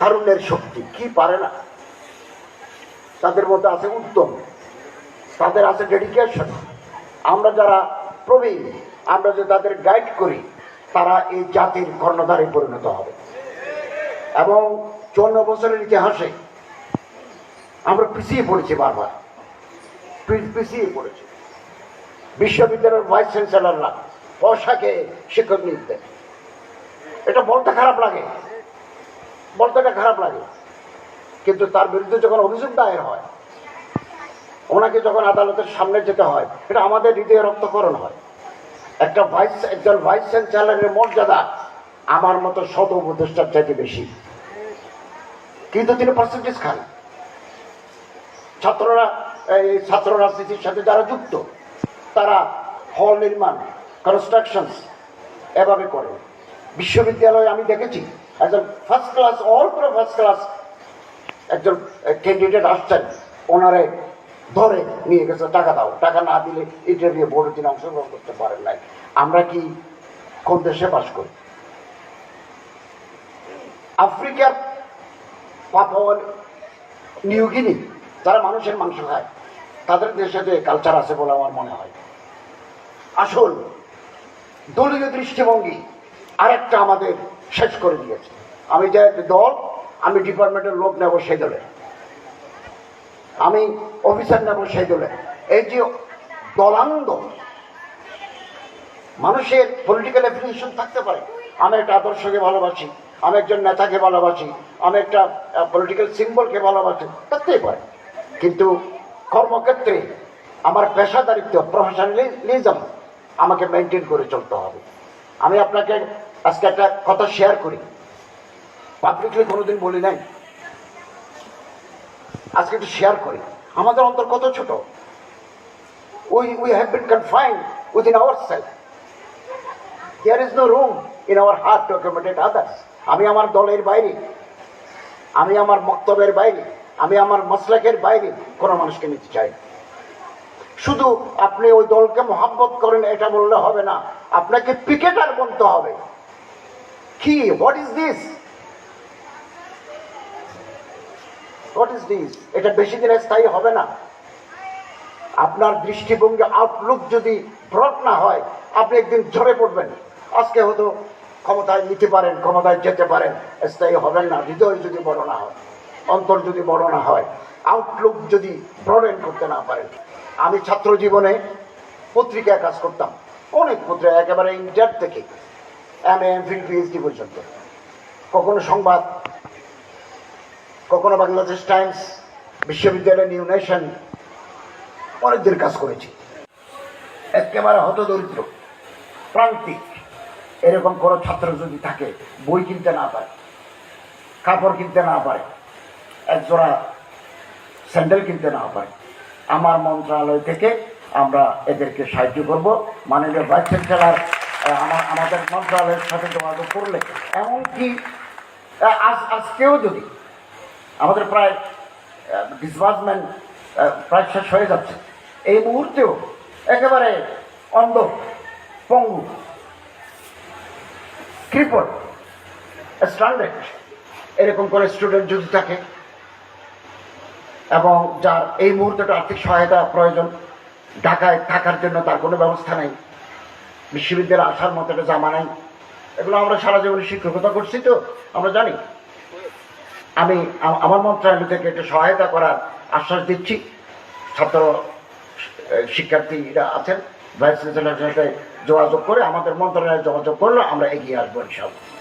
তারুণ্যের শক্তি কি পারে না, তাদের মধ্যে আছে উদ্যম, তাদের আছে ডেডিকেশন। আমরা যারা প্রবীণ, আমরা যে তাদের গাইড করি, তারা এই জাতির কর্ণধারে পরিণত হবে। এবং 54 বছরের ইতিহাসে আমরা পিছিয়ে পড়েছি, বারবার পিছিয়ে পড়েছি। বিশ্ববিদ্যালয়ের ভাইস চ্যান্সেলররা পয়সাকে শিক্ষক নিয়োগ দেয়। এটা বলতে খারাপ লাগে, বলতে খারাপ লাগে, কিন্তু তার বিরুদ্ধে যখন অভিযোগ দায়ের হয়, ওনাকে যখন আদালতের সামনে যেতে হয়, এটা আমাদের হৃদয়ে রক্তকরণ হয়। একজন ভাইস চ্যান্সেলরের মর্যাদা আমার মতো শত উপদেষ্টার চাইতে বেশি, কিন্তু তিনি পার্সেন্টেজ খান। ছাত্ররা, এই ছাত্র রাজনীতির সাথে যারা যুক্ত, তারা হল নির্মাণ, কনস্ট্রাকশন এভাবে করে। বিশ্ববিদ্যালয়ে আমি দেখেছি একজন ফার্স্ট ক্লাস, অল পুরো ফার্স্ট ক্লাস একজন ক্যান্ডিডেট আসছেন, ওনারে ধরে নিয়ে গেছে, টাকা দাও, টাকা না দিলে ইন্টারভিউ বোর্ডে তিনি অংশগ্রহণ করতে পারেন নাই। আমরা কি কোন দেশে বাস করি? আফ্রিকার পাপুয়া নিউ গিনি, যারা মানুষের মাংস খায়, তাদের দেশে যে কালচার আছে বলে আমার মনে হয়। আসল দলীয় দৃষ্টিভঙ্গি আরেকটা আমাদের শেষ করে দিয়েছে। আমি যে দল, আমি ডিপার্টমেন্টের লোক নেব সেই দলে, আমি অফিসার নেব সেই দলে। এই যে দলাঙ্গ, মানুষের পলিটিক্যাল অ্যাফিলিয়েশন থাকতে পারে। আমি একটা আদর্শকে ভালোবাসি, আমি একজন নেতাকে ভালোবাসি, আমি একটা পলিটিক্যাল সিম্বলকে ভালোবাসি, থাকতেই পারে। কিন্তু কর্মক্ষেত্রে আমার পেশাদারিত্ব, প্রফেশনালিজম আমাকে মেনটেন করে চলতে হবে। আমি আপনাকে আজকে একটা কথা শেয়ার করি, পাবলিকলি কোনোদিন বলি নাই, আজকে একটু শেয়ার করি। আমাদের অন্তর কত ছোট। We have been confined within ourselves. There is no room in our heart to accommodate others. আমি আমার দলের বাইরে, আমি আমার মক্তবের বাইরে, আমি আমার মাসলাকের বাইরে কোনো মানুষকে নিতে চাই না। শুধু আপনি ওই দলকে মহাব্বত করেন এটা বললে হবে না, আপনাকে পিকেটার বলতে হবে। কি, what is this, what is this? এটা বেশি দিন স্থায়ী হবে না। আপনার দৃষ্টিভঙ্গি, আউটলুক যদি ব্রড না হয়, আপনি একদিন ঝরে পড়বেন। আজকে হয়তো ক্ষমতায় নিতে পারেন, ক্ষমতায় যেতে পারেন, স্থায়ী হবেন না। হৃদয় যদি বড় না হয়, অন্তর যদি বড় না হয়, আউটলুক যদি ব্রডেন করতে না পারেন। আমি ছাত্র জীবনে পত্রিকায় কাজ করতাম, অনেক পত্রিকা, একেবারে ইন্টার থেকে MA, MPhil, PhD পর্যন্ত। কখনো সংবাদ, কখনো বাংলাদেশ টাইমস, বিশ্ববিদ্যালয় নিউ নেশন, অনেকদিন কাজ করেছি। একেবারে হতদরিদ্র, প্রান্তিক এরকম কোনো ছাত্র যদি থাকে, বই কিনতে না পারে, কাপড় কিনতে না পারে, একজোড়া স্যান্ডেল কিনতে না পারে, আমার মন্ত্রণালয় থেকে আমরা এদেরকে সাহায্য করব। মাননীয় ভাইস চ্যান্সেলর আমাদের মন্ত্রণালয়ের সাথে যোগাযোগ করলে, এমনকি আজকেও যদি আমাদের প্রায় ডিসবার্সমেন্ট প্রায় শেষ হয়ে যাচ্ছে, এই মুহূর্তেও একেবারে অন্ধ, পঙ্গু, ক্রিপল, স্ট্যান্ডার্ড এরকম করে স্টুডেন্ট যদি থাকে, এবং যার এই মুহূর্তে আর্থিক সহায়তা প্রয়োজন, ঢাকায় থাকার জন্য তার কোনো ব্যবস্থা নেই, বিশ্ববিদ্যালয়ে আসার মতো একটা জামা নেই, এগুলো আমরা সারা জীবনে শিক্ষকতা করছি, তো আমরা জানি। আমি আমার মন্ত্রণালয় থেকে একটু সহায়তা করার আশ্বাস দিচ্ছি। ছাত্র শিক্ষার্থীরা আছেন, ভাইস চ্যান্সেলরের সাথে যোগাযোগ করে, আমাদের মন্ত্রণালয়ে যোগাযোগ করলে আমরা এগিয়ে আসবো ইনশাআল্লাহ।